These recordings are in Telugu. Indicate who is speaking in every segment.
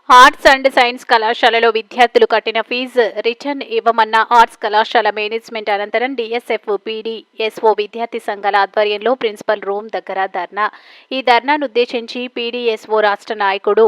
Speaker 1: ఆర్ట్స్ అండ్ సైన్స్ కళాశాలలో విద్యార్థులు కట్టిన ఫీజు రిటర్న్ ఇవ్వమన్న ఆర్ట్స్ కళాశాల మేనేజ్మెంట్ అనంతరం డీఎస్ఎఫ్ పీడీఎస్ఓ విద్యార్థి సంఘాల ఆధ్వర్యంలో ప్రిన్సిపల్ రూమ్ దగ్గర ధర్నా. ఈ ధర్నాను ఉద్దేశించి పీడీఎస్ఓ రాష్ట్ర నాయకుడు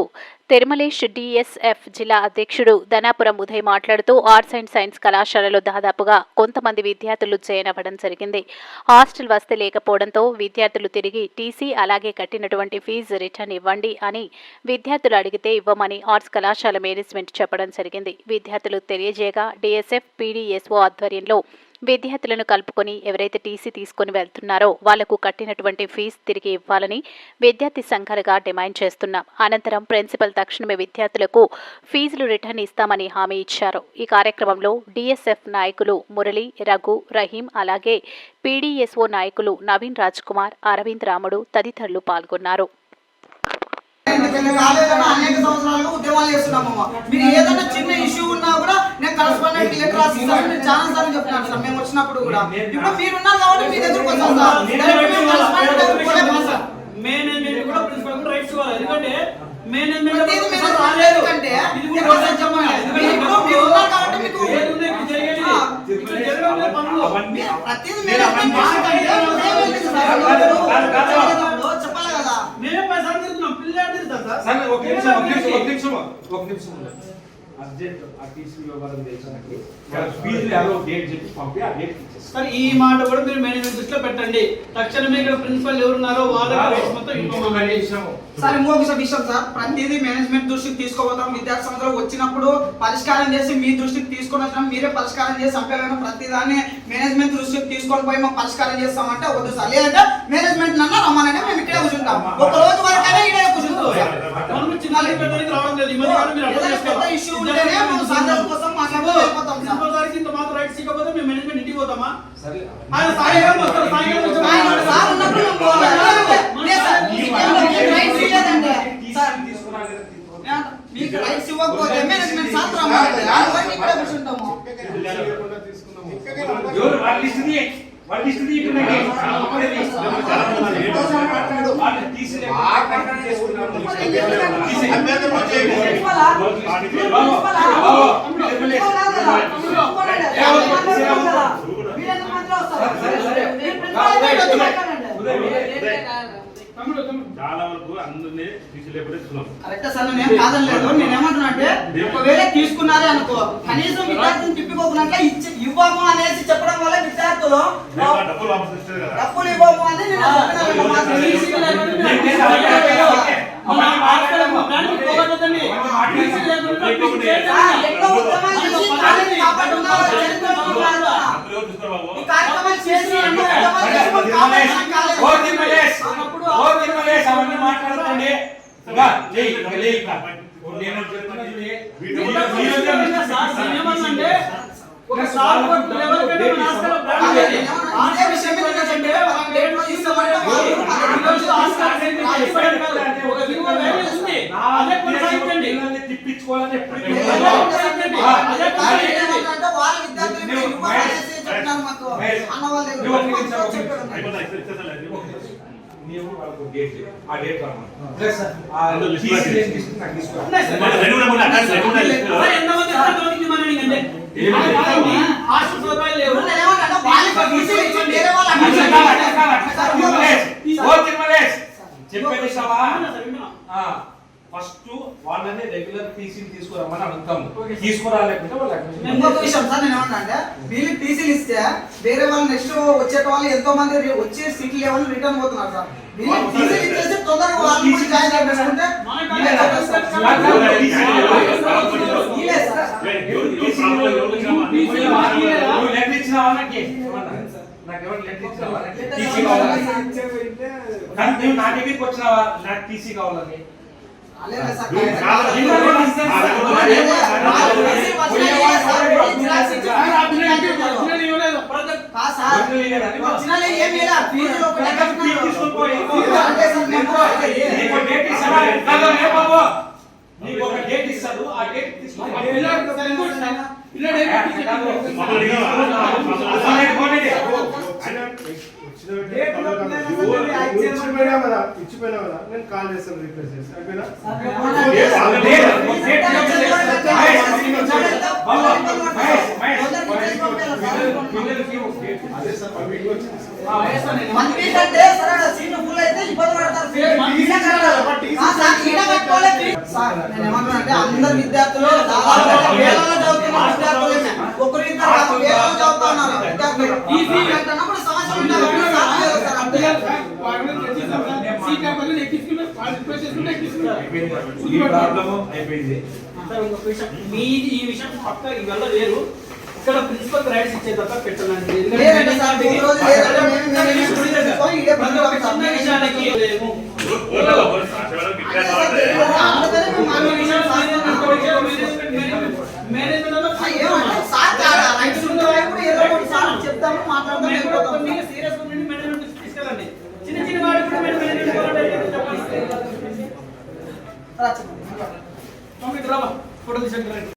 Speaker 1: తిరుమలేష్, డీఎస్ఎఫ్ జిల్లా అధ్యక్షుడు ధనాపురం ఉదయ్ మాట్లాడుతూ ఆర్ట్స్ అండ్ సైన్స్ కళాశాలలో దాదాపుగా కొంతమంది విద్యార్థులు జాయిన్ అవ్వడం జరిగింది. హాస్టల్ వసతి లేకపోవడంతో విద్యార్థులు తిరిగి టీసీ అలాగే కట్టినటువంటి ఫీజు రిటర్న్ ఇవ్వండి అని విద్యార్థులు అడిగితే ఇవ్వమని ఆర్ట్స్ కళాశాల మేనేజ్మెంట్ చెప్పడం జరిగింది. విద్యార్థులు తెలియజేయగా డీఎస్ఎఫ్ పీడీఎస్ఓ ఆధ్వర్యంలో విద్యార్థులను కలుపుకొని ఎవరైతే టీసీ తీసుకుని వెళ్తున్నారో వాళ్లకు కట్టినటువంటి ఫీజు తిరిగి ఇవ్వాలని విద్యార్థి సంఘాలుగా డిమాండ్ చేస్తున్నాం. అనంతరం ప్రిన్సిపల్ తక్షణమే విద్యార్థులకు ఫీజులు రిటర్న్ ఇస్తామని హామీ ఇచ్చారు. ఈ కార్యక్రమంలో డీఎస్ఎఫ్ నాయకులు మురళి, రఘు, రహీం అలాగే పీడీఎస్ఓ నాయకులు నవీన్ రాజ్ కుమార్, అరవింద్ రాముడు తదితరులు పాల్గొన్నారు.
Speaker 2: అనేక సంవత్సరాలుగా ఉద్యమాలు చేస్తున్నామమ్మా. మీరు ఏదైనా చిన్న ఇష్యూ ఉన్నా కూడా నేను కరస్పాండెంట్ లెటర్ రాసిస్తాను. నేను చాలా సార్లు చెప్తున్నాను సార్, మేము వచ్చినప్పుడు కూడా. ఇప్పుడు మీరు ఉన్నారు కాబట్టి మీ దగ్గరకు వచ్చాం సార్.
Speaker 3: మేనేజ్మెంట్ కూడా ప్రిన్సిపల్ కూడా రైట్స్ ఇవ్వాలి. ఎందుకంటే
Speaker 2: మేనేజ్మెంట్ ఎందుకంటే మీరు ఉన్నారు కాబట్టి మీకు ప్రతిదీ చెప్పాలి కదా.
Speaker 3: మేమే పైసలు తిరుగుతున్నాం, పిల్లలు తిరుగుతాం సార్.
Speaker 4: ఒక నిమిషం అర్జెంట్ ఆ టీసీ వ్యవహారం తెలుసానికి ఫీజులు యాలో డేట్ చెప్పి పంపి ఆ డేట్ ఇచ్చేస్తాం.
Speaker 3: సార్ ఈ మాట కూడా మీరు మేనేజ్మెంట్ దృష్టిలో పెట్టండి. తక్షణమే ఇక్కడ ప్రిన్సిపల్ ఎవరున్నారో వాళ్ళకి మొత్తం
Speaker 2: సార్ ఇంకొక విషయం సార్, ప్రతిదీ మేనేజ్మెంట్ దృష్టికి తీసుకోబోతాం. విద్యార్థి సంస్థలు వచ్చినప్పుడు పరిష్కారం చేసి మీ దృష్టికి తీసుకొని వచ్చినాం. మీరే పరిష్కారం చేసి చంపేమైనా ప్రతిదాన్ని మేనేజ్మెంట్ దృష్టికి తీసుకొని పోయి మాకు పరిష్కారం చేస్తామంటే వద్దు సార్. లేదంటే మేనేజ్మెంట్ నన్న రమ్మనంటే మేము ఇక్కడే కూర్చుంటాం. ఒక రోజు వరకైనా ఇక్కడే కూర్చుంటాం. ఇష్యూ ఉంటేనే మేము సాధన కోసం మాట్లాడుతూ వెళ్ళిపోతాం సార్.
Speaker 3: ఇంత మాత్రం రైట్స్ ఇవ్వకపోతే మేము మేనేజ్మెంట్ ఇంటికి పోతామా?
Speaker 4: సరే
Speaker 3: ఆయన సాయంత్రం వస్తారు, సాయంత్రం
Speaker 2: సార్ ఉన్నప్పుడు మేము పోవాలి. మీకు రైట్స్ ఇవ్వకపోతే మేనేజ్మెంట్ సాయంత్రం ఇక్కడే కూర్చుంటాము.
Speaker 4: చాలా వరకు అందరినీ
Speaker 2: కరెక్ట్ సార్, నేను కాదనలేదు. నేనేమంటున్నా అంటే ఒకవేళ తీసుకున్నారే అనుకో, కనీసం విద్యార్థులను తిప్పిపోకున్నాక ఇవ్వము అనేసి చెప్పడం వల్ల విద్యార్థులు డబ్బులు ఇవ్వము అని
Speaker 4: మాట్లాడుతుంది. తిప్పించుకోవాలని నీవు వాళ్ళకు డేట్ ఆ డేట్ రావాలి సార్. ఆ టీసీ నాకు తీసుకోవాలి. ఫస్ట్ వాళ్ళని రెగ్యులర్ టీసీ తీసుకురమ్మని అడుగుతాము. తీసుకురాలేకుంటే
Speaker 2: ఇంకొక విషయం సార్, నేను ఏమన్నా అంటే వీళ్ళు టీసీలు ఇస్తే వేరే వాళ్ళు నెక్స్ట్ వచ్చే వాళ్ళు ఎంతో మంది వచ్చే సీట్లు లెవెల్ రిటర్న్ పోతున్నారు సార్. వీళ్ళు టీసీలు ఇచ్చేసి తొందరగా వాళ్ళు కూడా జాయిన్ చేసుకుంటే
Speaker 4: నా దగ్గరికి వచ్చినావా నాకు టీసీ కావాలని డేట్ ఇస్తాడు. ఆ డేట్ తీసుకుని
Speaker 5: ఇచ్చిపోయినా కదా నేను కాల్ చేస్తాను రిక్వెస్ట్ చేసి అయిపోయినా అదే సార్
Speaker 2: సార్ నేను ఏమంటున్నానంటే అందరు విద్యార్థులు దాదాపు వేలలో చదువుతున్న విద్యార్థులే ఒకరు ఇద్దరు కాదు, వేలలో చదువుతున్నారు విద్యార్థులు. ఈ ఫీ కట్టనప్పుడు సమస్య ఉండాలి. సార్ అంతే.
Speaker 3: ఈ విషయం పక్క ఇవల్ల వేరు ఇక్కడ ప్రిన్సిపల్ రైట్స్ ఇచ్చే తప్ప పెట్టాలండి.
Speaker 2: లేదంటే సార్ మూడు రోజులు లేదంటే మేము తీసుకొని ఇదే పనులు అవుతాం.
Speaker 3: చిన్న విషయాలకి లేము.
Speaker 2: అందుకనే మేము మాట్లాడుతున్నాం. సార్ చాలా రైట్స్ ఉన్నప్పుడు ఏదో ఒకటి సార్ చెప్తాము, మాట్లాడదాం, వెళ్ళిపోతాం.
Speaker 3: సీరియస్ మేనేజ్మెంట్ తీసుకెళ్ళండి. చిన్న చిన్న వాడు కూడా మేనేజ్మెంట్ చెప్పండి.
Speaker 2: రా చెప్పండి.
Speaker 3: ఫోటో తీసుకెళ్ళండి.